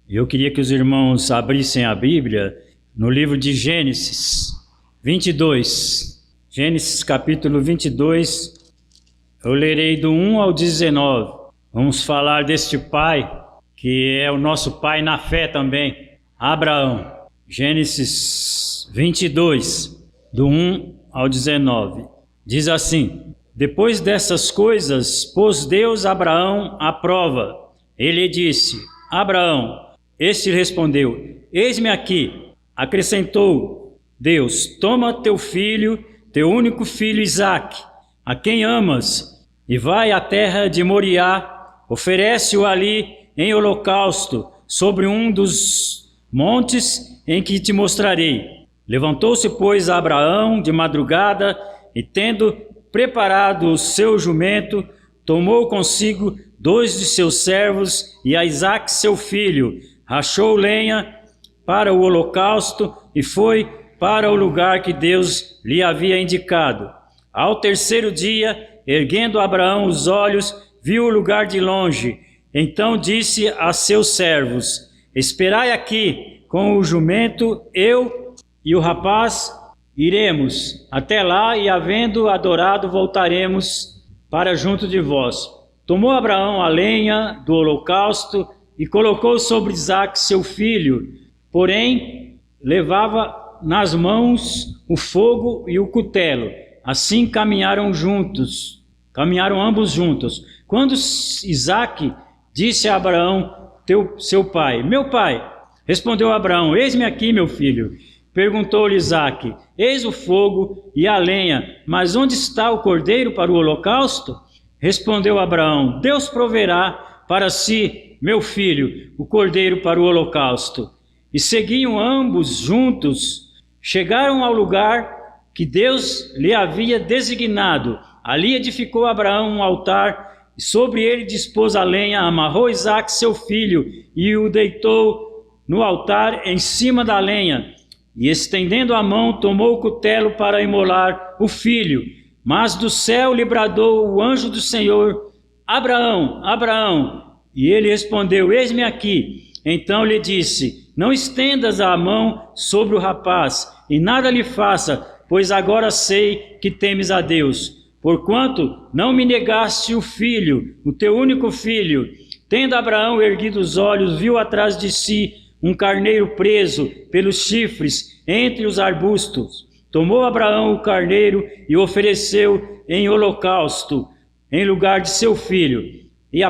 Eu queria que os irmãos abrissem a Bíblia no livro de Gênesis 22. Gênesis capítulo 22, eu lerei do 1 ao 19. Vamos falar deste pai, que é o nosso pai na fé também, Abraão. Gênesis 22, do 1 ao 19. Diz assim: Depois dessas coisas, pôs Deus Abraão à prova. Ele disse: Abraão. Este respondeu: Eis-me aqui. Acrescentou Deus: Toma teu filho, teu único filho Isaque, a quem amas, e vai à terra de Moriá, oferece-o ali em holocausto, sobre um dos montes em que te mostrarei. Levantou-se, pois, Abraão de madrugada, e tendo preparado o seu jumento, tomou consigo 2 de seus servos e a Isaque seu filho, rachou lenha para o holocausto e foi para o lugar que Deus lhe havia indicado. Ao terceiro dia, erguendo Abraão os olhos, viu o lugar de longe. Então disse a seus servos: Esperai aqui com o jumento, eu e o rapaz iremos até lá, e havendo adorado voltaremos para junto de vós. Tomou Abraão a lenha do holocausto e colocou sobre Isaque seu filho, porém levava nas mãos o fogo e o cutelo. Assim caminharam ambos juntos. Quando Isaque disse a Abraão, seu pai: Meu pai. Respondeu Abraão: Eis-me aqui, meu filho. Perguntou-lhe Isaque: Eis o fogo e a lenha, mas onde está o cordeiro para o holocausto? Respondeu Abraão: Deus proverá para si, meu filho, o cordeiro para o holocausto. E seguiam ambos juntos. Chegaram ao lugar que Deus lhe havia designado. Ali edificou Abraão um altar, e sobre ele dispôs a lenha, amarrou Isaque seu filho, e o deitou no altar em cima da lenha. E estendendo a mão, tomou o cutelo para imolar o filho. Mas do céu lhe bradou o anjo do Senhor: Abraão, Abraão. E ele respondeu: Eis-me aqui. Então lhe disse: Não estendas a mão sobre o rapaz, e nada lhe faça, pois agora sei que temes a Deus, porquanto não me negaste o filho, o teu único filho. Tendo Abraão erguido os olhos, viu atrás de si um carneiro preso pelos chifres entre os arbustos. Tomou Abraão o carneiro e o ofereceu em holocausto, em lugar de seu filho. E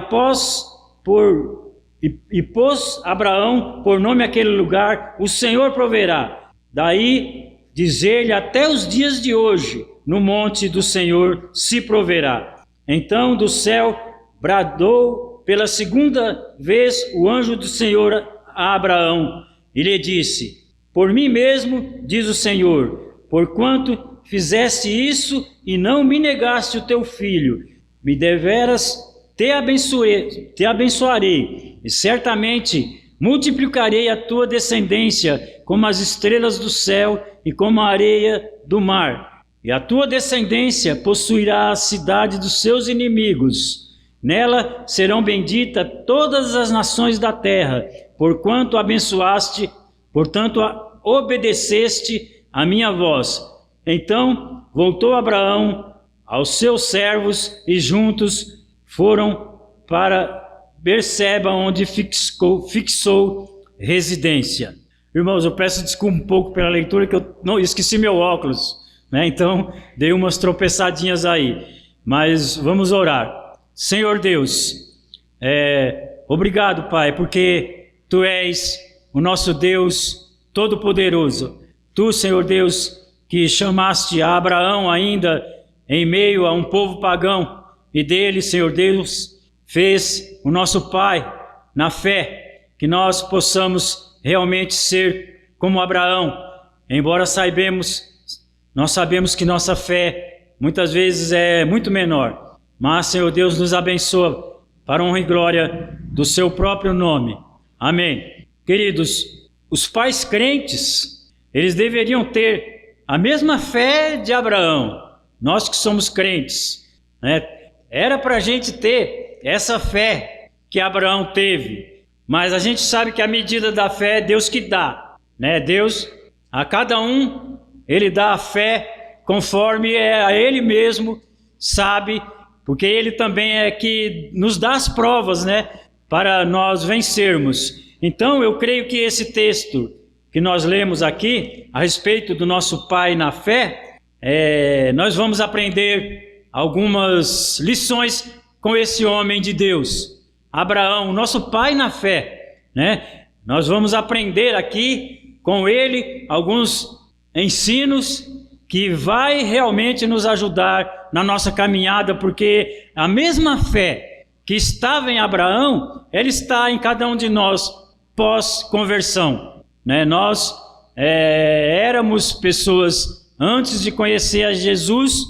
pôs Abraão por nome aquele lugar: O Senhor proverá. Daí dizer-lhe até os dias de hoje: No monte do Senhor se proverá. Então do céu bradou pela segunda vez o anjo do Senhor a Abraão, e lhe disse: Por mim mesmo, diz o Senhor, porquanto fizeste isso e não me negaste o teu filho, me deveras te abençoarei, e certamente multiplicarei a tua descendência como as estrelas do céu e como a areia do mar. E a tua descendência possuirá a cidade dos seus inimigos. Nela serão benditas todas as nações da terra, porquanto obedeceste a minha voz. Então voltou Abraão aos seus servos, e juntos foram para Berseba, onde fixou residência. Irmãos, eu peço desculpa um pouco pela leitura, que eu não esqueci meu óculos, né? Então dei umas tropeçadinhas aí, mas vamos orar. Senhor Deus, obrigado, Pai, porque Tu és o nosso Deus Todo-Poderoso. Tu, Senhor Deus, que chamaste a Abraão ainda em meio a um povo pagão, e dele, Senhor Deus, fez o nosso Pai na fé, que nós possamos realmente ser como Abraão, embora nós sabemos que nossa fé muitas vezes é muito menor, mas, Senhor Deus, nos abençoa para a honra e glória do seu próprio nome. Amém. Queridos, os pais crentes, eles deveriam ter a mesma fé de Abraão. Nós que somos crentes, né? Era para a gente ter essa fé que Abraão teve. mas a gente sabe que a medida da fé é Deus que dá, né? Deus, a cada um, Ele dá a fé conforme a Ele mesmo sabe, porque Ele também é que nos dá as provas, né? Para nós vencermos. Então eu creio que esse texto que nós lemos aqui, a respeito do nosso pai na fé, nós vamos aprender algumas lições com esse homem de Deus, Abraão, nosso pai na fé, né? Nós vamos aprender aqui com ele alguns ensinos que vai realmente nos ajudar na nossa caminhada, porque a mesma fé que estava em Abraão, ela está em cada um de nós pós-conversão, né? Nós éramos pessoas antes de conhecer a Jesus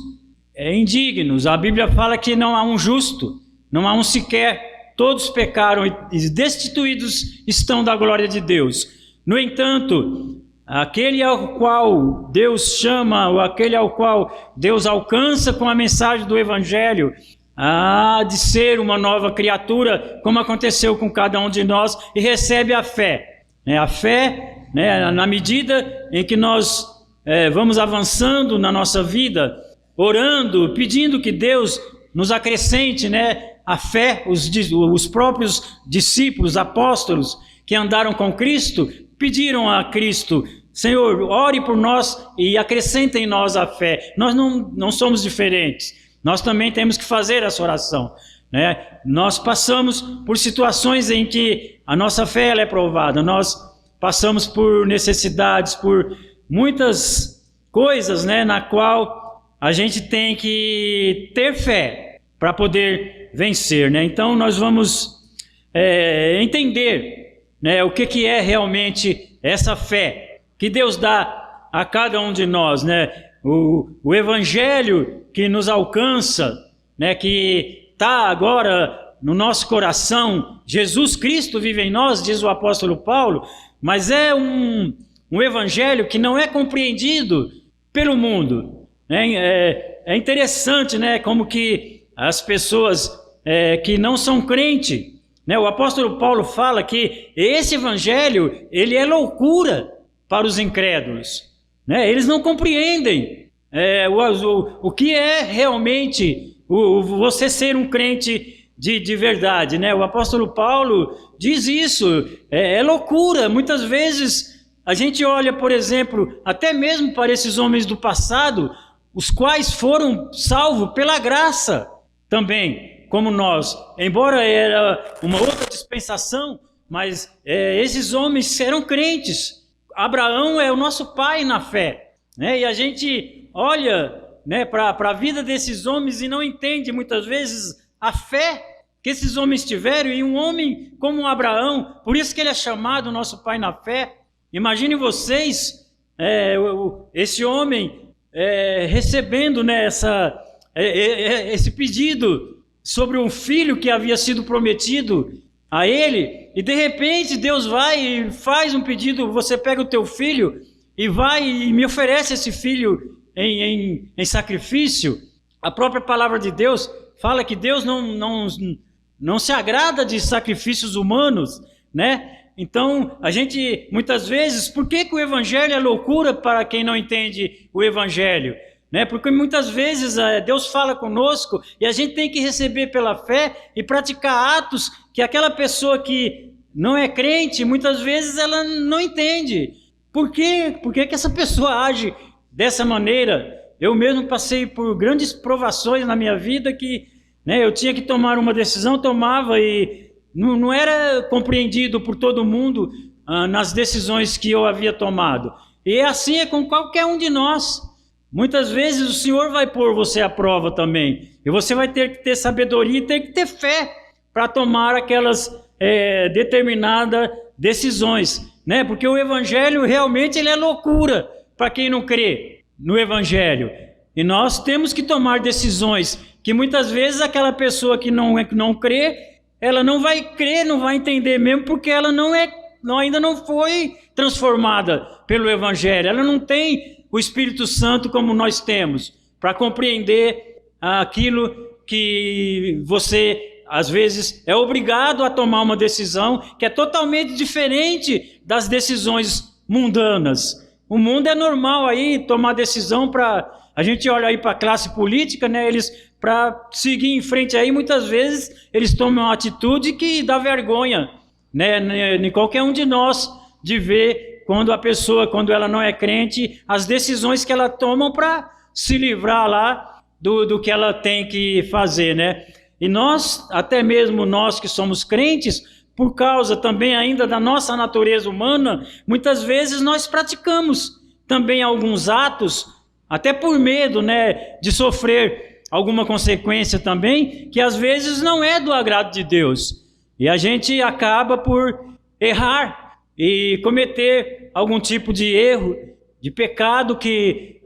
indignos. A Bíblia fala que não há um justo, não há um sequer, todos pecaram e destituídos estão da glória de Deus. No entanto, aquele ao qual Deus chama, ou aquele ao qual Deus alcança com a mensagem do Evangelho, há de ser uma nova criatura, como aconteceu com cada um de nós, e recebe a fé. A fé, né, na medida em que nós vamos avançando na nossa vida, orando, pedindo que Deus nos acrescente, né, a fé. Os próprios discípulos, apóstolos que andaram com Cristo, pediram a Cristo: Senhor, ore por nós e acrescente em nós a fé. Nós não somos diferentes, nós também temos que fazer essa oração, né? Nós passamos por situações em que a nossa fé ela é provada, nós passamos por necessidades, por muitas coisas, né, na qual a gente tem que ter fé para poder vencer, né? Então nós vamos entender, né, o que é realmente essa fé que Deus dá a cada um de nós, né? O Evangelho que nos alcança, né, que está agora no nosso coração, Jesus Cristo vive em nós, diz o apóstolo Paulo, mas é um Evangelho que não é compreendido pelo mundo. É interessante, né, como que as pessoas que não são crentes, né, o apóstolo Paulo fala que esse Evangelho ele é loucura para os incrédulos, né? Eles não compreendem o que é realmente você ser um crente de verdade, né? O apóstolo Paulo diz isso, é loucura. Muitas vezes a gente olha, por exemplo, até mesmo para esses homens do passado, os quais foram salvos pela graça também, como nós, embora era uma outra dispensação, mas esses homens eram crentes. Abraão é o nosso pai na fé, né? E a gente olha, né, para a vida desses homens e não entende muitas vezes a fé que esses homens tiveram. E um homem como Abraão, por isso que ele é chamado nosso pai na fé. Imagine vocês, esse homem recebendo, né, esse pedido sobre um filho que havia sido prometido a ele, e de repente Deus vai e faz um pedido: você pega o teu filho e vai e me oferece esse filho em sacrifício. A própria palavra de Deus fala que Deus não se agrada de sacrifícios humanos, né? Então, a gente, muitas vezes, por que o Evangelho é loucura para quem não entende o Evangelho? Né? Porque muitas vezes Deus fala conosco e a gente tem que receber pela fé e praticar atos que aquela pessoa que não é crente, muitas vezes ela não entende. Por quê? Por que essa pessoa age dessa maneira? Eu mesmo passei por grandes provações na minha vida que, né, eu tinha que tomar uma decisão, tomava e não era compreendido por todo mundo nas decisões que eu havia tomado. E assim é com qualquer um de nós. Muitas vezes o Senhor vai pôr você à prova também. E você vai ter que ter sabedoria e ter que ter fé para tomar aquelas determinadas decisões, né? Porque o Evangelho realmente ele é loucura para quem não crê no Evangelho. E nós temos que tomar decisões que muitas vezes aquela pessoa que não crê, ela não vai crer, não vai entender mesmo, porque ela ainda não foi transformada pelo Evangelho. Ela não tem o Espírito Santo como nós temos, para compreender aquilo que você às vezes é obrigado a tomar uma decisão que é totalmente diferente das decisões mundanas. O mundo é normal aí tomar decisão para... A gente olha aí para a classe política, né? Eles, para seguir em frente aí, muitas vezes eles tomam uma atitude que dá vergonha, né? Em qualquer um de nós, de ver quando a pessoa, quando ela não é crente, as decisões que ela toma para se livrar lá do que ela tem que fazer, né? E nós, até mesmo nós que somos crentes, por causa também ainda da nossa natureza humana, muitas vezes nós praticamos também alguns atos, até por medo, né, de sofrer alguma consequência também, que às vezes não é do agrado de Deus. E a gente acaba por errar e cometer algum tipo de erro, de pecado que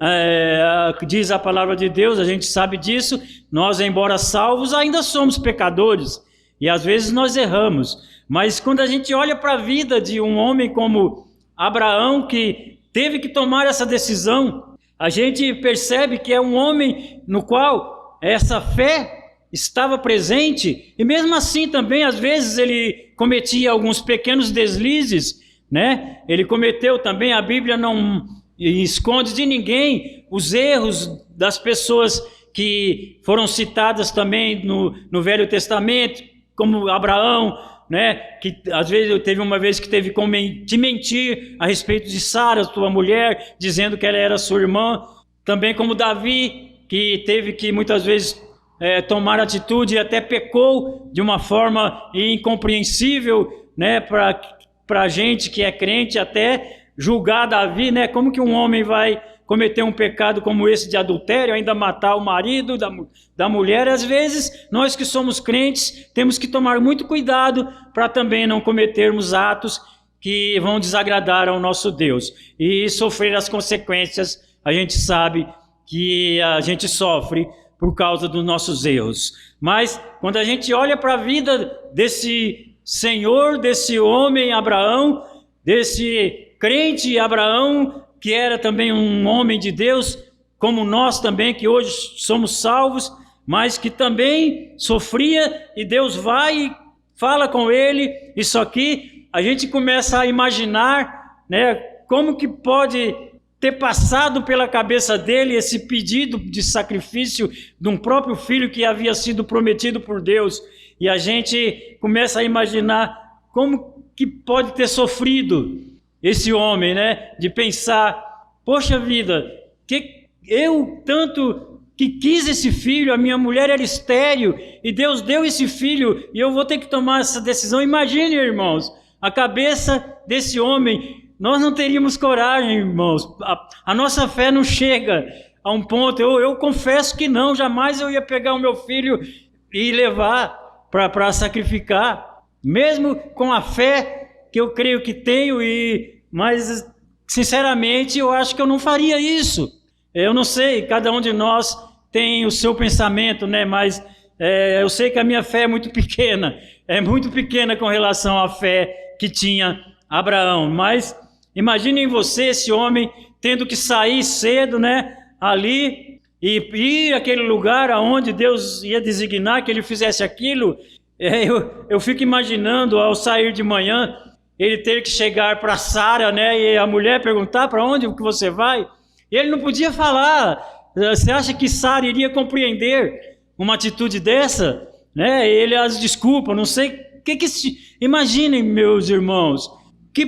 diz a palavra de Deus, a gente sabe disso. Nós, embora salvos, ainda somos pecadores e às vezes nós erramos. Mas quando a gente olha para a vida de um homem como Abraão, que teve que tomar essa decisão, a gente percebe que é um homem no qual essa fé estava presente, e mesmo assim também às vezes ele cometia alguns pequenos deslizes, né? Ele cometeu também, a Bíblia não esconde de ninguém os erros das pessoas que foram citadas também no Velho Testamento, como Abraão, né? Que às vezes teve uma vez que teve que mentir a respeito de Sara, sua mulher, dizendo que ela era sua irmã. Também como Davi, que teve que muitas vezes tomar atitude e até pecou de uma forma incompreensível, né? Para a gente que é crente até julgar Davi, né? Como que um homem vai cometer um pecado como esse de adultério, ainda matar o marido da mulher? Às vezes, nós que somos crentes, temos que tomar muito cuidado para também não cometermos atos que vão desagradar ao nosso Deus e sofrer as consequências. A gente sabe que a gente sofre por causa dos nossos erros. Mas, quando a gente olha para a vida desse Senhor, desse homem Abraão, desse crente Abraão, que era também um homem de Deus, como nós também, que hoje somos salvos, mas que também sofria, e Deus vai e fala com ele. Isso aqui, a gente começa a imaginar, né, como que pode ter passado pela cabeça dele esse pedido de sacrifício de um próprio filho que havia sido prometido por Deus. E a gente começa a imaginar como que pode ter sofrido esse homem, né? De pensar, poxa vida, que eu tanto que quis esse filho, a minha mulher era estéril, e Deus deu esse filho, e eu vou ter que tomar essa decisão. Imagine, irmãos, a cabeça desse homem. Nós não teríamos coragem, irmãos. A nossa fé não chega a um ponto. Eu confesso que não, jamais eu ia pegar o meu filho e levar para sacrificar, mesmo com a fé que eu creio que tenho, mas sinceramente eu acho que eu não faria isso. Eu não sei, cada um de nós tem o seu pensamento, né? Mas eu sei que a minha fé é muito pequena com relação à fé que tinha Abraão. Mas imaginem você, esse homem, tendo que sair cedo, né? Ali, e ir àquele lugar aonde Deus ia designar que ele fizesse aquilo. Eu fico imaginando, ao sair de manhã, ele ter que chegar para Sara, né? E a mulher perguntar: para onde que você vai? E ele não podia falar. Você acha que Sara iria compreender uma atitude dessa? Né? Ele as desculpa, não sei. Imaginem, meus irmãos, que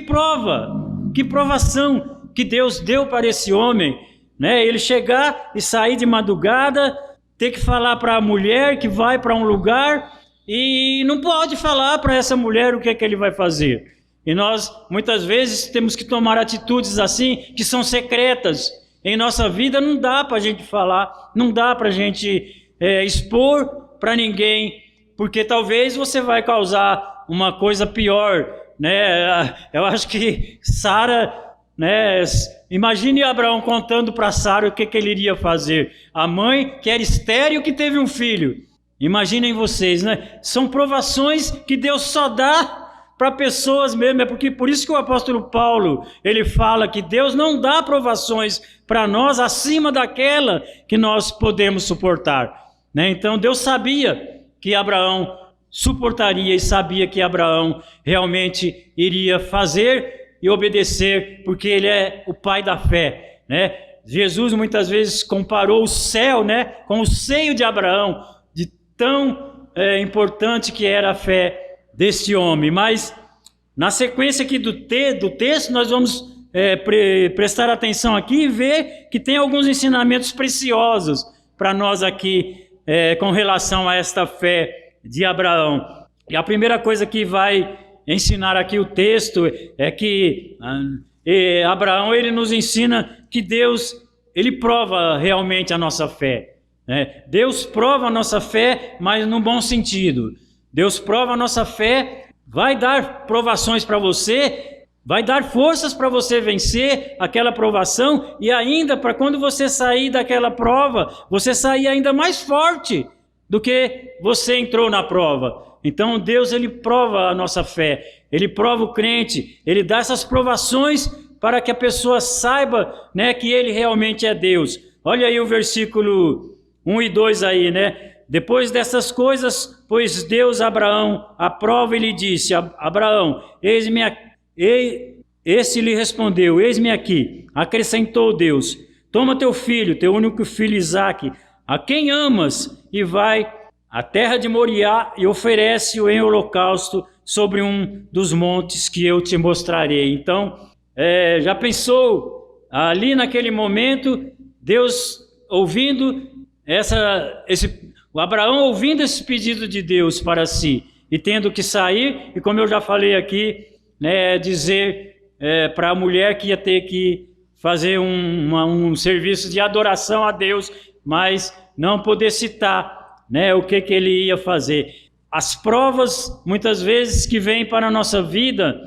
provação que Deus deu para esse homem, né? Ele chegar e sair de madrugada, ter que falar para a mulher que vai para um lugar e não pode falar para essa mulher o que é que ele vai fazer. E nós, muitas vezes, temos que tomar atitudes assim, que são secretas. Em nossa vida não dá para a gente falar, não dá para a gente expor para ninguém, porque talvez você vai causar uma coisa pior, né? Eu acho que Sara, né? Imagine Abraão contando para Sara o que ele iria fazer. A mãe, que era estéril, que teve um filho. Imaginem vocês, né? São provações que Deus só dá para pessoas mesmo. Por isso que o apóstolo Paulo, ele fala que Deus não dá provações para nós acima daquela que nós podemos suportar, né? Então Deus sabia que Abraão suportaria e sabia que Abraão realmente iria fazer e obedecer, porque ele é o pai da fé, né? Jesus muitas vezes comparou o céu, né, com o seio de Abraão, de tão importante que era a fé deste homem. Mas na sequência aqui do texto, nós vamos prestar atenção aqui e ver que tem alguns ensinamentos preciosos para nós aqui com relação a esta fé de Abraão. E a primeira coisa que vai ensinar aqui o texto é que Abraão, ele nos ensina que Deus, ele prova realmente a nossa fé, né? Deus prova a nossa fé, mas no bom sentido. Deus prova a nossa fé, vai dar provações para você, vai dar forças para você vencer aquela provação, e ainda para quando você sair daquela prova, você sair ainda mais forte do que você entrou na prova. Então Deus, ele prova a nossa fé, ele prova o crente, ele dá essas provações para que a pessoa saiba, né, que ele realmente é Deus. Olha aí o versículo 1 e 2 aí, né? Depois dessas coisas, pois Deus Abraão aprova e lhe disse: Abraão, eis-me aqui. Esse lhe respondeu: eis-me aqui. Acrescentou Deus: toma teu filho, teu único filho Isaque, a quem amas, e vai à terra de Moriá e oferece-o em holocausto sobre um dos montes que eu te mostrarei. Então, já pensou ali naquele momento, Deus ouvindo o Abraão ouvindo esse pedido de Deus para si e tendo que sair, e como eu já falei aqui, né, dizer para a mulher que ia ter que fazer um serviço de adoração a Deus, mas não poder citar, né, o que ele ia fazer. As provas, muitas vezes, que vêm para a nossa vida,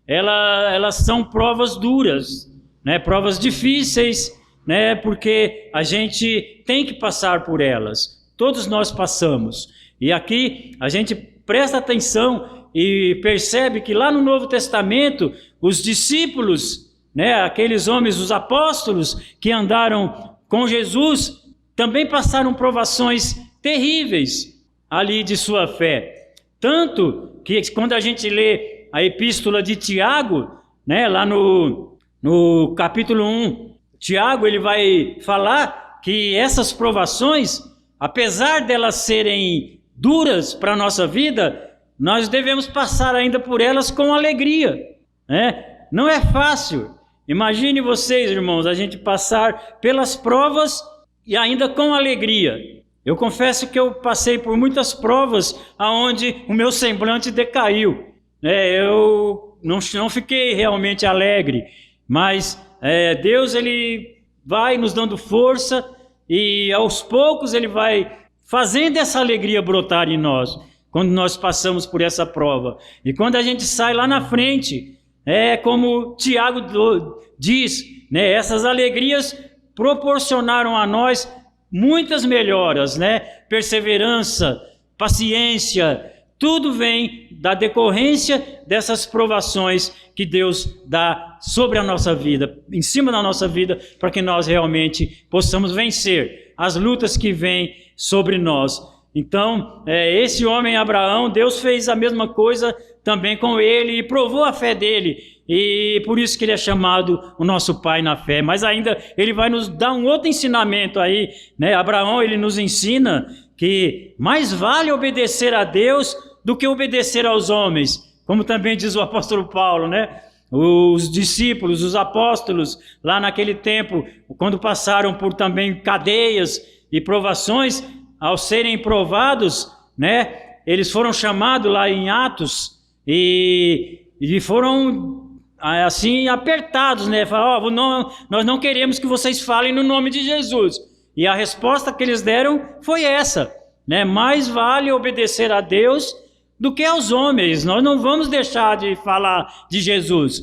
elas são provas duras, né, provas difíceis, né, porque a gente tem que passar por elas. Todos nós passamos. E aqui a gente presta atenção e percebe que lá no Novo Testamento, os discípulos, né, aqueles homens, os apóstolos que andaram com Jesus, também passaram provações terríveis ali de sua fé. Tanto que quando a gente lê a epístola de Tiago, né, lá no capítulo 1, Tiago, ele vai falar que essas provações, apesar delas serem duras para a nossa vida, nós devemos passar ainda por elas com alegria, né? Não é fácil. Imagine vocês, irmãos, a gente passar pelas provas e ainda com alegria. Eu confesso que eu passei por muitas provas onde o meu semblante decaiu, né? Eu não fiquei realmente alegre, mas Deus, ele vai nos dando força e aos poucos ele vai fazendo essa alegria brotar em nós, quando nós passamos por essa prova. E quando a gente sai lá na frente, como Tiago diz, né, essas alegrias proporcionaram a nós muitas melhoras, né? Perseverança, paciência, tudo vem da decorrência dessas provações que Deus dá sobre a nossa vida, em cima da nossa vida, para que nós realmente possamos vencer as lutas que vêm sobre nós. Então, esse homem Abraão, Deus fez a mesma coisa também com ele e provou a fé dele. E por isso que ele é chamado o nosso pai na fé. Mas ainda ele vai nos dar um outro ensinamento aí, né? Abraão, ele nos ensina que mais vale obedecer a Deus do que obedecer aos homens. Como também diz o apóstolo Paulo, né? Os discípulos, os apóstolos, lá naquele tempo, quando passaram por também cadeias e provações, ao serem provados, né? Eles foram chamados lá em Atos e foram assim apertados, né? Falaram, nós não queremos que vocês falem no nome de Jesus. E a resposta que eles deram foi essa, né? Mais vale obedecer a Deus do que aos homens. Nós não vamos deixar de falar de Jesus.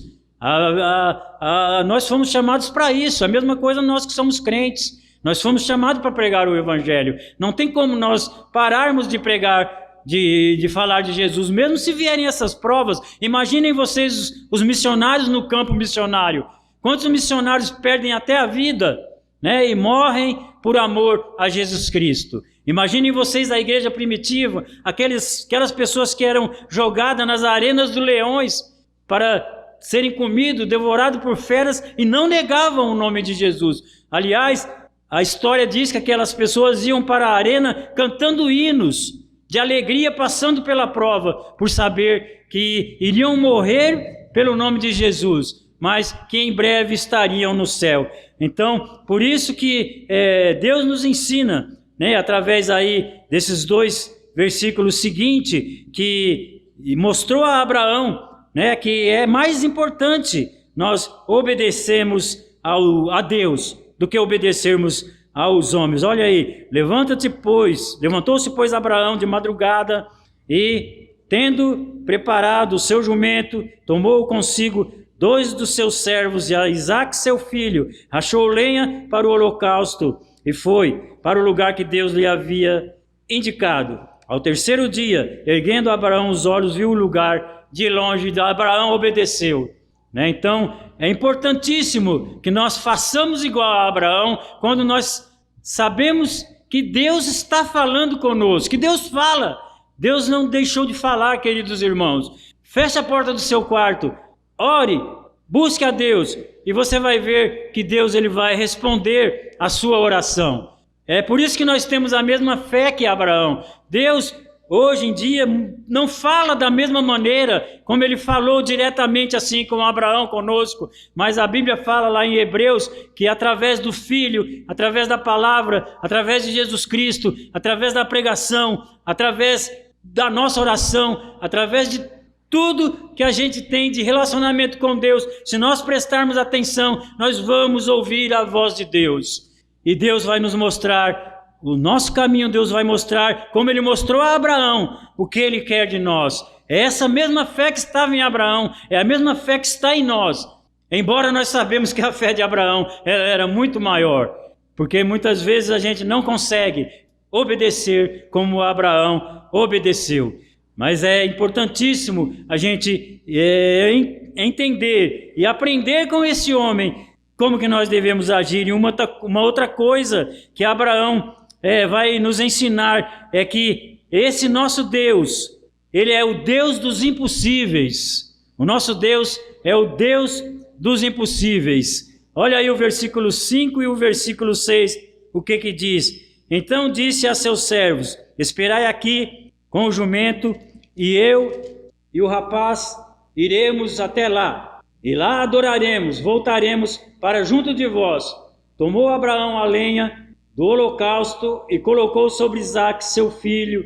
Nós fomos chamados para isso. A mesma coisa nós que somos crentes. Nós fomos chamados para pregar o Evangelho. Não tem como nós pararmos de pregar, de falar de Jesus, mesmo se vierem essas provas. Imaginem vocês os missionários no campo missionário. Quantos missionários perdem até a vida, né, e morrem por amor a Jesus Cristo. Imaginem vocês a igreja primitiva, aquelas pessoas que eram jogadas nas arenas dos leões para serem comidos, devorados por feras e não negavam o nome de Jesus. Aliás, a história diz que aquelas pessoas iam para a arena cantando hinos de alegria, passando pela prova, por saber que iriam morrer pelo nome de Jesus, mas que em breve estariam no céu. Então, por isso que Deus nos ensina, né, através aí desses 2 versículos seguintes, que mostrou a Abraão, né, que é mais importante nós obedecermos a Deus do que obedecermos aos homens. Olha aí, levantou-se pois Abraão de madrugada e, tendo preparado o seu jumento, tomou consigo 2 dos seus servos e a Isaque seu filho, rachou lenha para o holocausto e foi para o lugar que Deus lhe havia indicado. Ao 3º dia, erguendo Abraão os olhos, viu o lugar de longe, Abraão obedeceu. Né? Então, é importantíssimo que nós façamos igual a Abraão, quando nós sabemos que Deus está falando conosco, que Deus fala. Deus não deixou de falar, queridos irmãos. Feche a porta do seu quarto, ore, busque a Deus, e você vai ver que Deus ele vai responder a sua oração. É por isso que nós temos a mesma fé que Abraão. Deus, hoje em dia, não fala da mesma maneira como ele falou diretamente assim com Abraão conosco, mas a Bíblia fala lá em Hebreus que através do Filho, através da palavra, através de Jesus Cristo, através da pregação, através da nossa oração, através de tudo que a gente tem de relacionamento com Deus, se nós prestarmos atenção, nós vamos ouvir a voz de Deus. E Deus vai nos mostrar o nosso caminho, Deus vai mostrar, como Ele mostrou a Abraão, o que Ele quer de nós. É essa mesma fé que estava em Abraão, é a mesma fé que está em nós. Embora nós sabemos que a fé de Abraão era muito maior, porque muitas vezes a gente não consegue obedecer como Abraão obedeceu. Mas é importantíssimo a gente entender e aprender com esse homem como que nós devemos agir. E uma outra coisa que Abraão vai nos ensinar é que esse nosso Deus, Ele é o Deus dos impossíveis. O nosso Deus é o Deus dos impossíveis. Olha aí o versículo 5 e o versículo 6, o que diz? Então disse a seus servos, esperai aqui com o jumento, e eu e o rapaz iremos até lá, e lá adoraremos, voltaremos para junto de vós. Tomou Abraão a lenha do holocausto e colocou sobre Isaque seu filho,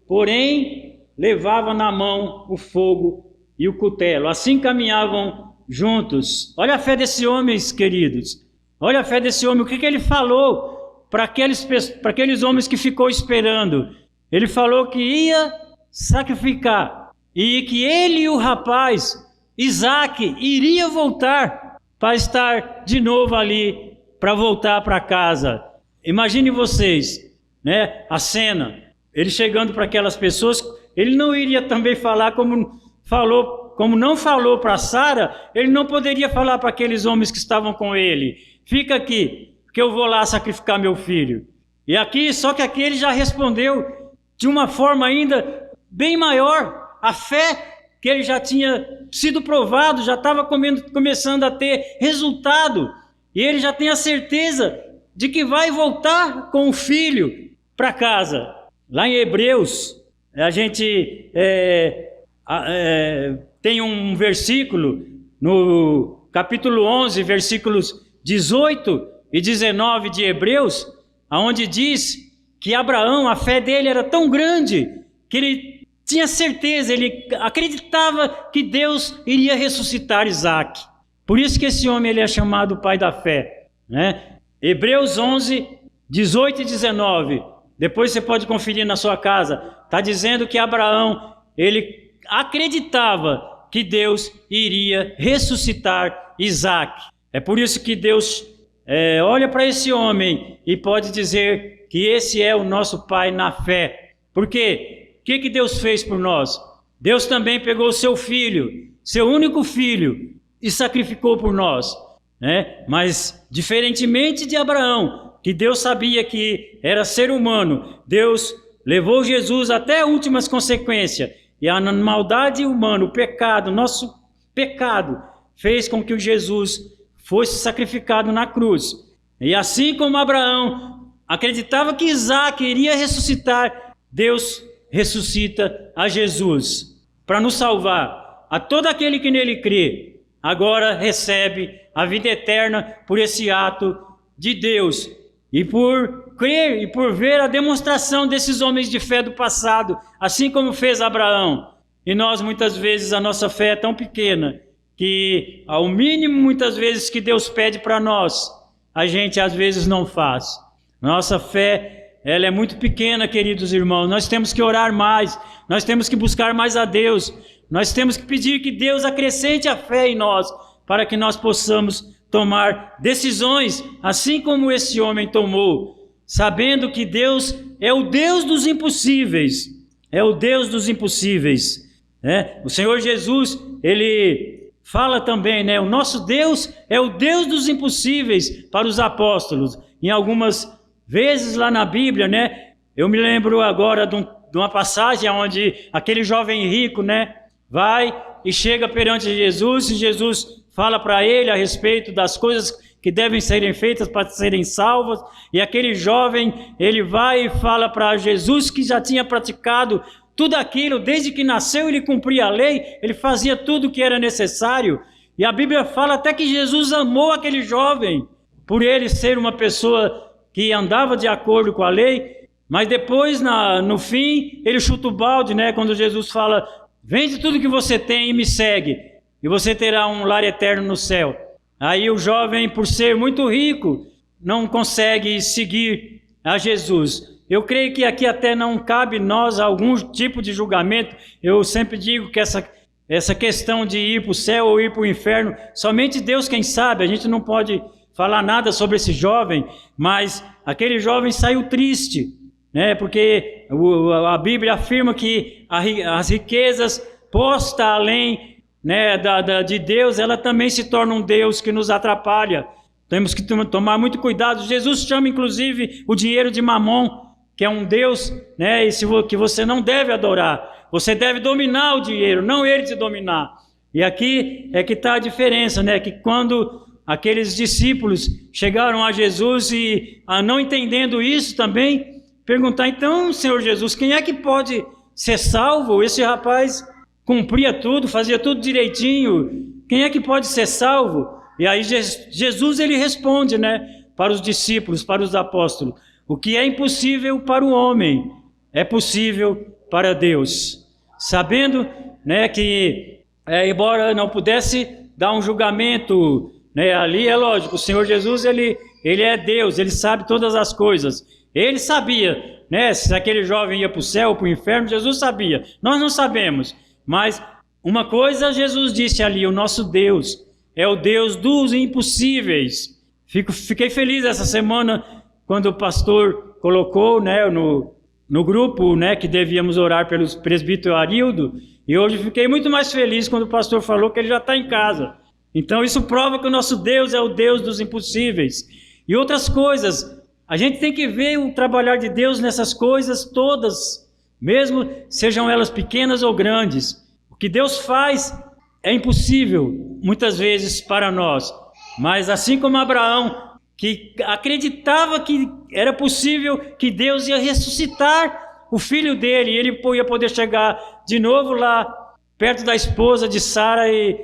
porém levava na mão o fogo e o cutelo. Assim caminhavam juntos. Olha a fé desse homem, queridos. Olha a fé desse homem. O que ele falou para aqueles homens que ficou esperando? Ele falou que ia sacrificar e que ele e o rapaz, Isaque, iria voltar para estar de novo ali, para voltar para casa. Imagine vocês, né, a cena, ele chegando para aquelas pessoas, ele não iria também falar como não falou para Sara, ele não poderia falar para aqueles homens que estavam com ele, fica aqui, que eu vou lá sacrificar meu filho. E aqui, só que aqui ele já respondeu de uma forma ainda bem maior, a fé que ele já tinha sido provado, já estava começando a ter resultado, e ele já tem a certeza de que vai voltar com o filho para casa. Lá em Hebreus, a gente tem um versículo, no capítulo 11, versículos 18 e 19 de Hebreus, onde diz que Abraão, a fé dele era tão grande, que ele tinha certeza, ele acreditava que Deus iria ressuscitar Isaque. Por isso que esse homem ele é chamado pai da fé, né? Hebreus 11, 18 e 19. Depois você pode conferir na sua casa. Está dizendo que Abraão, ele acreditava que Deus iria ressuscitar Isaque. É por isso que Deus olha para esse homem e pode dizer que esse é o nosso pai na fé. Por quê? O que Deus fez por nós? Deus também pegou o seu filho, seu único filho, e sacrificou por nós. né? Mas diferentemente de Abraão, que Deus sabia que era ser humano, Deus levou Jesus até as últimas consequências. E a maldade humana, o pecado, nosso pecado, fez com que o Jesus fosse sacrificado na cruz. E assim como Abraão acreditava que Isaac iria ressuscitar, Deus ressuscita a Jesus para nos salvar. A todo aquele que nele crê, agora recebe a vida eterna por esse ato de Deus. E por crer e por ver a demonstração desses homens de fé do passado, assim como fez Abraão. E nós, muitas vezes, a nossa fé é tão pequena que, ao mínimo, muitas vezes, que Deus pede para nós, a gente, às vezes, não faz. Nossa fé, ela é muito pequena, queridos irmãos. Nós temos que orar mais, nós temos que buscar mais a Deus, nós temos que pedir que Deus acrescente a fé em nós, para que nós possamos tomar decisões, assim como esse homem tomou, sabendo que Deus é o Deus dos impossíveis, é o Deus dos impossíveis, né? O Senhor Jesus, Ele fala também, né? O nosso Deus é o Deus dos impossíveis para os apóstolos. Em algumas vezes lá na Bíblia, né? Eu me lembro agora de uma passagem onde aquele jovem rico, né? Vai e chega perante Jesus, e Jesus fala para ele a respeito das coisas que devem serem feitas para serem salvas, e aquele jovem, ele vai e fala para Jesus que já tinha praticado tudo aquilo, desde que nasceu ele cumpria a lei, ele fazia tudo o que era necessário, e a Bíblia fala até que Jesus amou aquele jovem, por ele ser uma pessoa que andava de acordo com a lei, mas depois, no fim, ele chuta o balde, né? Quando Jesus fala, vende tudo que você tem e me segue, e você terá um lar eterno no céu. Aí o jovem, por ser muito rico, não consegue seguir a Jesus. Eu creio que aqui até não cabe nós algum tipo de julgamento. Eu sempre digo que essa questão de ir para o céu ou ir para o inferno, somente Deus quem sabe. A gente não pode falar nada sobre esse jovem, mas aquele jovem saiu triste, né? Porque a Bíblia afirma que as riquezas postas além, né, de Deus, ela também se torna um Deus que nos atrapalha. Temos que tomar muito cuidado. Jesus chama inclusive o dinheiro de Mamon, que é um Deus, né, que você não deve adorar. Você deve dominar o dinheiro, não ele te dominar. E aqui é que está a diferença, né? Que quando aqueles discípulos chegaram a Jesus e, não entendendo isso também, perguntar, então, Senhor Jesus, quem é que pode ser salvo? Esse rapaz cumpria tudo, fazia tudo direitinho, quem é que pode ser salvo? E aí Jesus, ele responde, né, para os discípulos, para os apóstolos, o que é impossível para o homem, é possível para Deus. Sabendo, né, que, embora não pudesse dar um julgamento, né, ali é lógico, o Senhor Jesus, ele é Deus, ele sabe todas as coisas, ele sabia, né, se aquele jovem ia para o céu ou para o inferno, Jesus sabia, nós não sabemos. Mas uma coisa Jesus disse ali, o nosso Deus é o Deus dos impossíveis. Fiquei feliz essa semana quando o pastor colocou, né, no grupo, né, que devíamos orar pelo presbítero Arildo, e hoje fiquei muito mais feliz quando o pastor falou que ele já está em casa. Então isso prova que o nosso Deus é o Deus dos impossíveis. E outras coisas, a gente tem que ver o trabalhar de Deus nessas coisas todas, mesmo sejam elas pequenas ou grandes. O que Deus faz é impossível, muitas vezes, para nós. Mas assim como Abraão, que acreditava que era possível que Deus ia ressuscitar o filho dele, e ele ia poder chegar de novo lá, perto da esposa de Sara, e,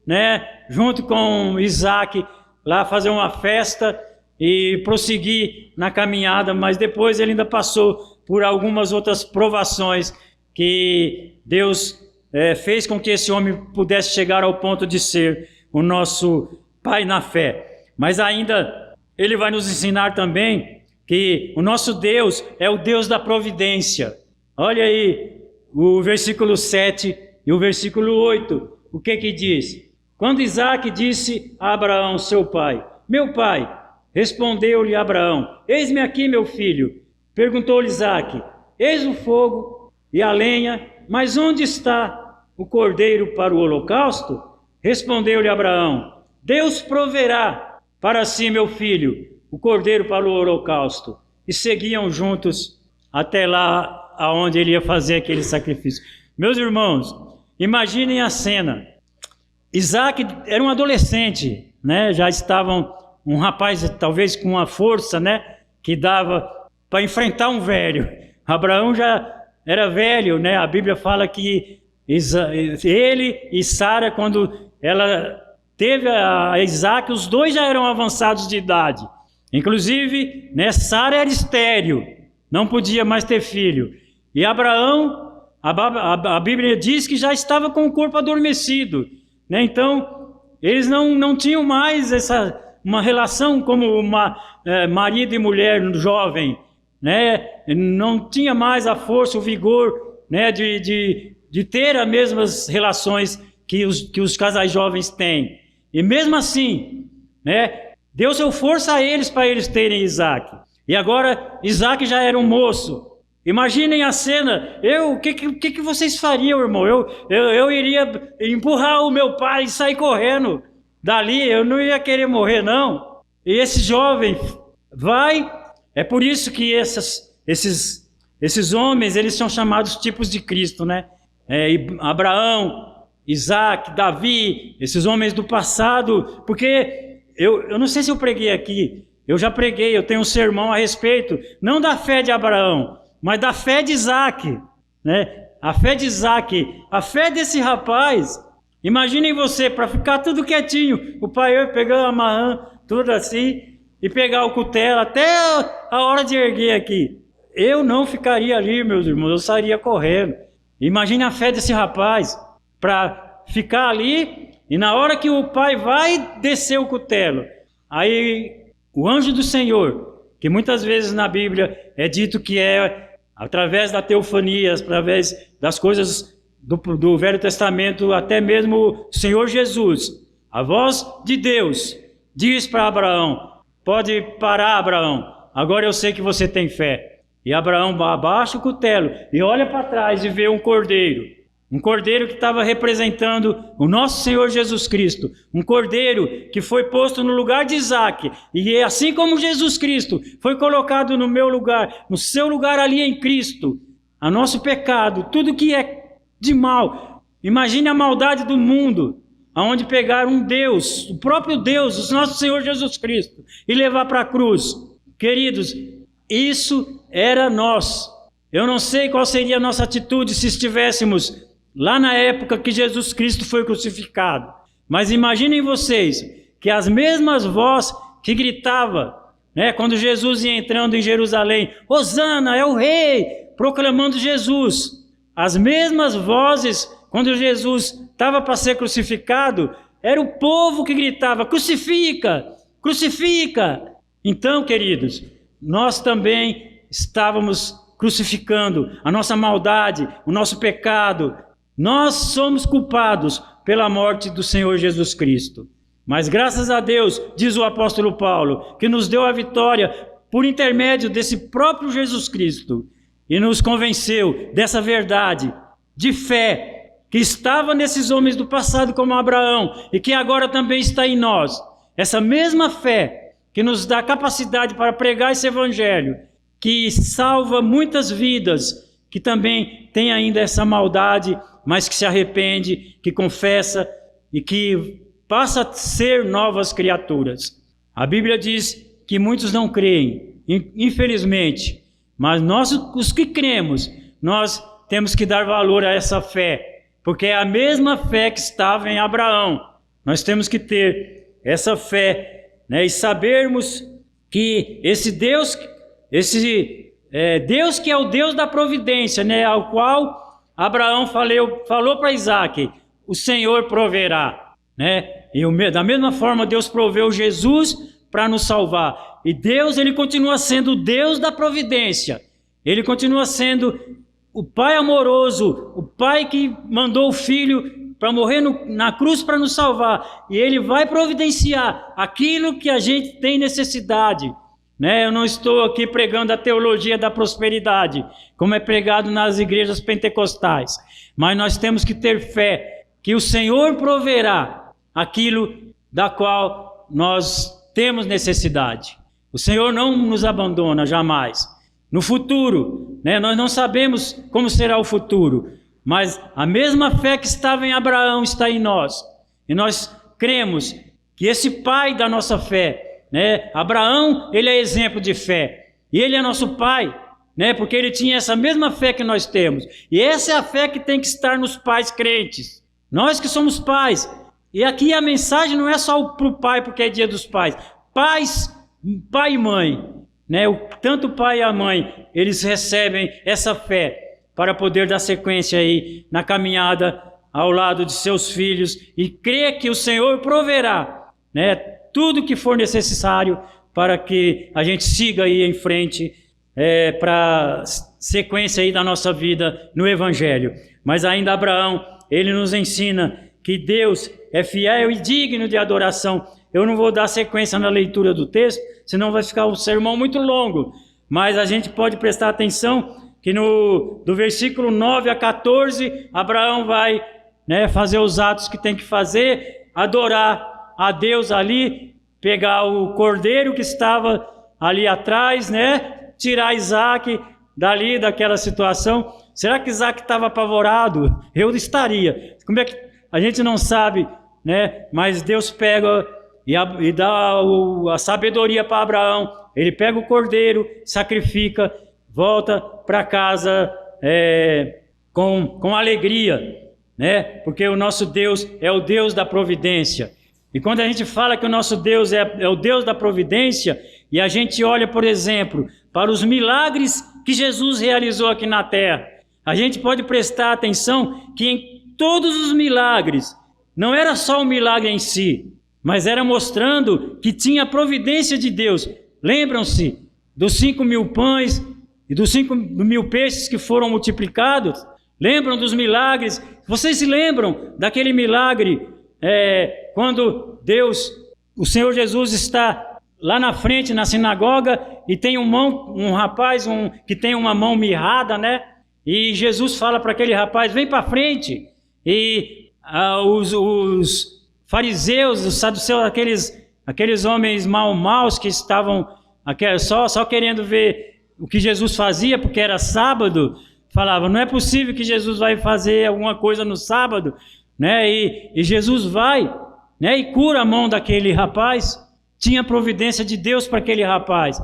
né, junto com Isaac, lá fazer uma festa e prosseguir na caminhada, mas depois ele ainda passou por algumas outras provações que Deus fez com que esse homem pudesse chegar ao ponto de ser o nosso pai na fé. Mas ainda ele vai nos ensinar também que o nosso Deus é o Deus da providência. Olha aí o versículo 7 e o versículo 8, o que diz? Quando Isaac disse a Abraão, seu pai, meu pai, respondeu-lhe Abraão, eis-me aqui, meu filho. Perguntou-lhe Isaac, eis o fogo e a lenha, mas onde está o cordeiro para o holocausto? Respondeu-lhe Abraão, Deus proverá para si, meu filho, o cordeiro para o holocausto. E seguiam juntos até lá aonde ele ia fazer aquele sacrifício. Meus irmãos, imaginem a cena. Isaac era um adolescente, né? Já estavam um rapaz talvez com uma força, né? Que dava para enfrentar um velho. Abraão já era velho, né? A Bíblia fala que ele e Sara, quando ela teve a Isaac, os dois já eram avançados de idade. Inclusive, né, Sara era estéril, não podia mais ter filho. E Abraão, a Bíblia diz que já estava com o corpo adormecido, né? Então, eles não tinham mais uma relação como marido e mulher jovem, né? Não tinha mais a força, o vigor, né, de ter as mesmas relações que os casais jovens têm. E mesmo assim, né, deu força a eles para eles terem Isaac. E agora Isaac já era um moço. Imaginem a cena. O que vocês fariam, irmão? Eu iria empurrar o meu pai e sair correndo dali. Eu não ia querer morrer, não. E esse jovem vai. É por isso que esses homens, eles são chamados tipos de Cristo, né? Abraão, Isaac, Davi, esses homens do passado, porque eu não sei se eu preguei aqui, eu já preguei, eu tenho um sermão a respeito, não da fé de Abraão, mas da fé de Isaac, né? A fé de Isaac, a fé desse rapaz. Imaginem você, para ficar tudo quietinho, o pai ia pegar a maçã, tudo assim, e pegar o cutelo até a hora de erguer aqui. Eu não ficaria ali, meus irmãos, eu sairia correndo. Imagine a fé desse rapaz, para ficar ali, e na hora que o pai vai descer o cutelo, aí o anjo do Senhor, que muitas vezes na Bíblia é dito que é através da teofania, através das coisas do Velho Testamento, até mesmo o Senhor Jesus, a voz de Deus, diz para Abraão: pode parar, Abraão, agora eu sei que você tem fé. E Abraão abaixa o cutelo e olha para trás e vê um cordeiro que estava representando o nosso Senhor Jesus Cristo, um cordeiro que foi posto no lugar de Isaac, e assim como Jesus Cristo foi colocado no meu lugar, no seu lugar ali em Cristo, a nosso pecado, tudo que é de mal. Imagine a maldade do mundo, aonde pegar um Deus, o próprio Deus, o nosso Senhor Jesus Cristo, e levar para a cruz. Queridos, isso era nós. Eu não sei qual seria a nossa atitude se estivéssemos lá na época que Jesus Cristo foi crucificado. Mas imaginem vocês que as mesmas vozes que gritavam, né, quando Jesus ia entrando em Jerusalém, Hosana, é o rei, proclamando Jesus. As mesmas vozes, quando Jesus estava para ser crucificado, era o povo que gritava, crucifica, crucifica. Então, queridos, nós também estávamos crucificando a nossa maldade, o nosso pecado. Nós somos culpados pela morte do Senhor Jesus Cristo. Mas graças a Deus, diz o apóstolo Paulo, que nos deu a vitória por intermédio desse próprio Jesus Cristo e nos convenceu dessa verdade de fé que estava nesses homens do passado como Abraão e que agora também está em nós. Essa mesma fé que nos dá capacidade para pregar esse evangelho, que salva muitas vidas, que também tem ainda essa maldade, mas que se arrepende, que confessa e que passa a ser novas criaturas. A Bíblia diz que muitos não creem, infelizmente, mas nós, os que cremos, nós temos que dar valor a essa fé, porque é a mesma fé que estava em Abraão. Nós temos que ter essa fé, né, e sabermos que esse Deus, Deus que é o Deus da providência, né, ao qual Abraão falou para Isaac, o Senhor proverá, né? E da mesma forma Deus proveu Jesus para nos salvar. E Deus, ele continua sendo o Deus da providência. Ele continua sendo o Pai amoroso, o Pai que mandou o Filho para morrer na cruz para nos salvar. E ele vai providenciar aquilo que a gente tem necessidade. Né? Eu não estou aqui pregando a teologia da prosperidade, como é pregado nas igrejas pentecostais. Mas nós temos que ter fé que o Senhor proverá aquilo da qual nós temos necessidade. O Senhor não nos abandona jamais. No futuro, né, nós não sabemos como será o futuro, mas a mesma fé que estava em Abraão está em nós. E nós cremos que esse pai da nossa fé, né, Abraão, ele é exemplo de fé. E ele é nosso pai, né, porque ele tinha essa mesma fé que nós temos. E essa é a fé que tem que estar nos pais crentes. Nós que somos pais. E aqui a mensagem não é só para o pai, porque é dia dos pais. Pais, pai e mãe, né, tanto o pai e a mãe, eles recebem essa fé para poder dar sequência aí na caminhada ao lado de seus filhos e crer que o Senhor proverá, né, tudo que for necessário para que a gente siga aí em frente para sequência aí da nossa vida no Evangelho. Mas ainda Abraão, ele nos ensina que Deus é fiel e digno de adoração. Eu não vou dar sequência na leitura do texto, senão vai ficar um sermão muito longo, mas a gente pode prestar atenção que do versículo 9 a 14, Abraão vai, né, fazer os atos que tem que fazer, adorar a Deus ali, pegar o cordeiro que estava ali atrás, né, tirar Isaac dali, daquela situação. Será que Isaac estava apavorado? Eu estaria. Como é que a gente não sabe, né? Mas Deus pega e dá a sabedoria para Abraão. Ele pega o cordeiro, sacrifica, volta para casa com alegria, né? Porque o nosso Deus é o Deus da providência. E quando a gente fala que o nosso Deus é o Deus da providência, e a gente olha, por exemplo, para os milagres que Jesus realizou aqui na terra, a gente pode prestar atenção que em todos os milagres, não era só o milagre em si, mas era mostrando que tinha a providência de Deus. Lembram-se dos 5.000 pães e dos 5.000 peixes que foram multiplicados? Lembram dos milagres? Vocês se lembram daquele milagre quando o Senhor Jesus está lá na frente, na sinagoga, e tem um rapaz que tem uma mão mirrada, né? E Jesus fala para aquele rapaz, vem para frente. E os fariseus, os saduceus, aqueles homens maus que estavam só querendo ver o que Jesus fazia, porque era sábado, falavam, não é possível que Jesus vai fazer alguma coisa no sábado, né? E Jesus vai, né, e cura a mão daquele rapaz. Tinha providência de Deus para aquele rapaz,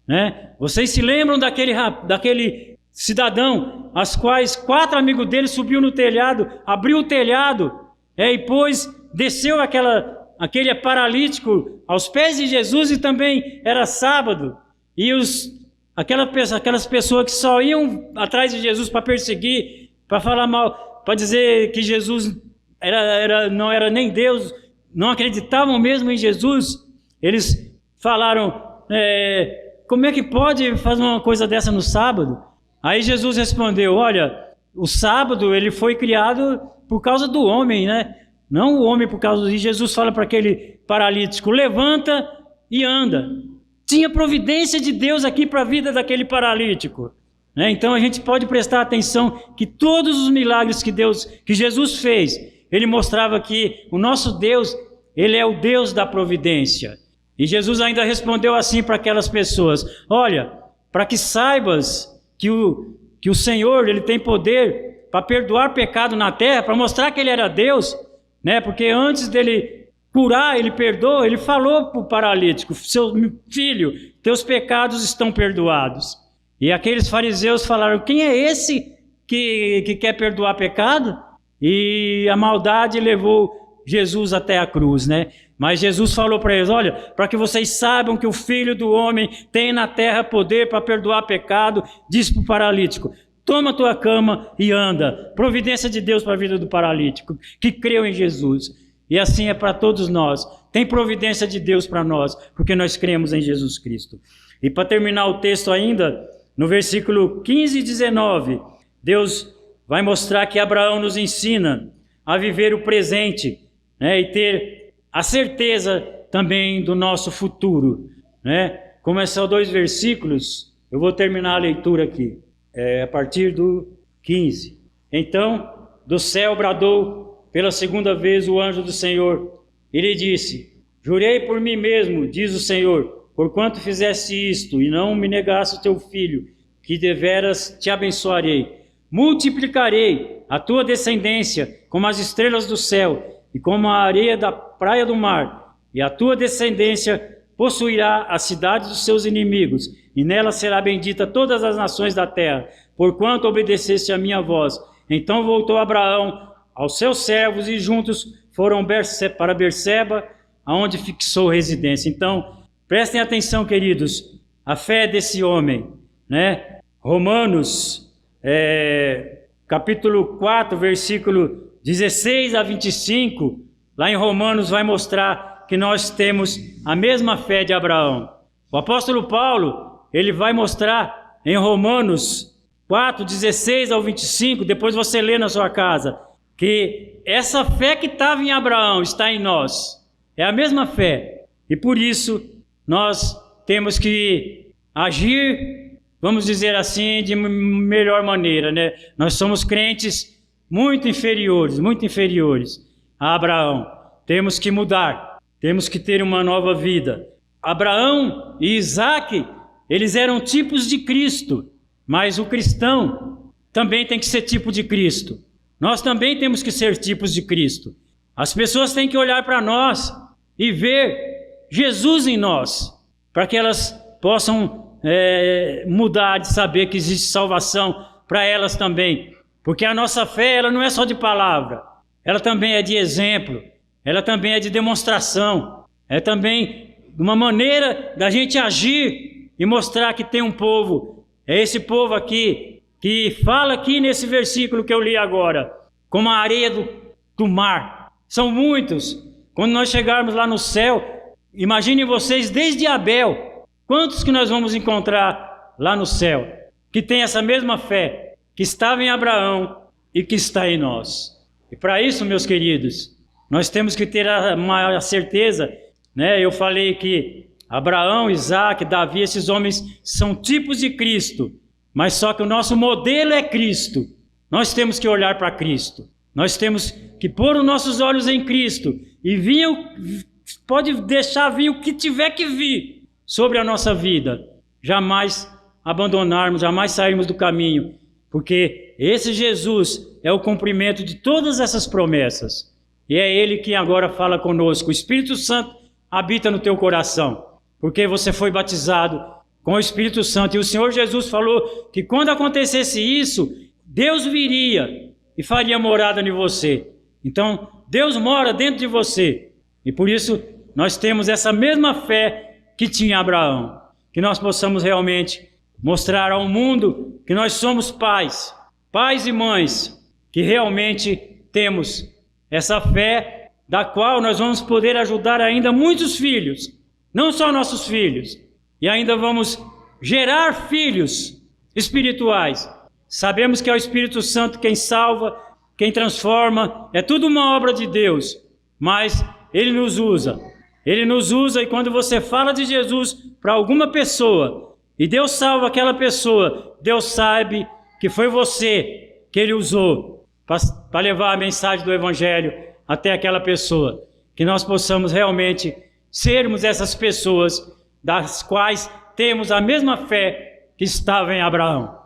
né? Vocês se lembram daquele cidadão, as quais 4 amigos dele subiu no telhado, abriu o telhado, e depois desceu aquele paralítico aos pés de Jesus, e também era sábado, e aquelas pessoas que só iam atrás de Jesus para perseguir, para falar mal, para dizer que Jesus não era nem Deus, não acreditavam mesmo em Jesus, eles falaram, como é que pode fazer uma coisa dessa no sábado? Aí Jesus respondeu, olha, o sábado ele foi criado por causa do homem, né? Não o homem por causa de Jesus. Fala para aquele paralítico, levanta e anda. Tinha providência de Deus aqui para a vida daquele paralítico, né? Então a gente pode prestar atenção que todos os milagres que Jesus fez, ele mostrava que o nosso Deus, ele é o Deus da providência. E Jesus ainda respondeu assim para aquelas pessoas, olha, para que saibas que o Senhor, ele tem poder para perdoar pecado na terra, para mostrar que ele era Deus, né? Porque antes dele curar, ele perdoou, ele falou para o paralítico, seu filho, teus pecados estão perdoados. E aqueles fariseus falaram, quem é esse que quer perdoar pecado? E a maldade levou Jesus até a cruz, né? Mas Jesus falou para eles, olha, para que vocês saibam que o Filho do Homem tem na terra poder para perdoar pecado, disse para o paralítico, toma tua cama e anda. Providência de Deus para a vida do paralítico, que creu em Jesus. E assim é para todos nós. Tem providência de Deus para nós, porque nós cremos em Jesus Cristo. E para terminar o texto ainda, no versículo 15 e 19, Deus vai mostrar que Abraão nos ensina a viver o presente, né, e ter a certeza também do nosso futuro, né? Como esses são 2 versículos, eu vou terminar a leitura aqui, a partir do 15. Então, do céu bradou pela segunda vez o anjo do Senhor, e lhe disse, Jurei por mim mesmo, diz o Senhor, porquanto fizeste isto e não me negaste o teu filho, que deveras te abençoarei. Multiplicarei a tua descendência como as estrelas do céu e como a areia da praia do mar, e a tua descendência possuirá a cidade dos seus inimigos, e nela será bendita todas as nações da terra, porquanto obedeceste a minha voz. Então voltou Abraão aos seus servos e juntos foram para Berseba, aonde fixou residência. Então, prestem atenção, queridos, a fé desse homem, né? Romanos, capítulo 4, versículo 16 a 25, lá em Romanos vai mostrar que nós temos a mesma fé de Abraão. O apóstolo Paulo, ele vai mostrar em Romanos 4, 16 ao 25, depois você lê na sua casa, que essa fé que estava em Abraão está em nós. É a mesma fé. E por isso nós temos que agir, vamos dizer assim, de melhor maneira, né? Nós somos crentes muito inferiores a Abraão. Temos que mudar, temos que ter uma nova vida. Abraão e Isaque, eles eram tipos de Cristo, mas o cristão também tem que ser tipo de Cristo. Nós também temos que ser tipos de Cristo. As pessoas têm que olhar para nós e ver Jesus em nós, para que elas possam mudar de saber que existe salvação para elas também. Porque a nossa fé, ela não é só de palavra, ela também é de exemplo, ela também é de demonstração, é também uma maneira da gente agir e mostrar que tem um povo, é esse povo aqui, que fala aqui nesse versículo que eu li agora, como a areia do mar. São muitos. Quando nós chegarmos lá no céu, imaginem vocês desde Abel, quantos que nós vamos encontrar lá no céu, que tem essa mesma fé, que estava em Abraão e que está em nós. E para isso, meus queridos, nós temos que ter uma certeza, né? Eu falei que Abraão, Isaque, Davi, esses homens são tipos de Cristo, mas só que o nosso modelo é Cristo. Nós temos que olhar para Cristo. Nós temos que pôr os nossos olhos em Cristo e pode deixar vir o que tiver que vir sobre a nossa vida. Jamais abandonarmos, jamais sairmos do caminho, porque esse Jesus é o cumprimento de todas essas promessas. E é Ele que agora fala conosco. O Espírito Santo habita no teu coração, porque você foi batizado com o Espírito Santo. E o Senhor Jesus falou que quando acontecesse isso, Deus viria e faria morada em você. Então, Deus mora dentro de você. E por isso, nós temos essa mesma fé que tinha Abraão. Que nós possamos realmente mostrar ao mundo que nós somos pais e mães, que realmente temos essa fé da qual nós vamos poder ajudar ainda muitos filhos, não só nossos filhos, e ainda vamos gerar filhos espirituais. Sabemos que é o Espírito Santo quem salva, quem transforma, é tudo uma obra de Deus, mas Ele nos usa. Ele nos usa, e quando você fala de Jesus para alguma pessoa, e Deus salva aquela pessoa, Deus sabe que foi você que Ele usou para levar a mensagem do Evangelho até aquela pessoa. Que nós possamos realmente sermos essas pessoas das quais temos a mesma fé que estava em Abraão.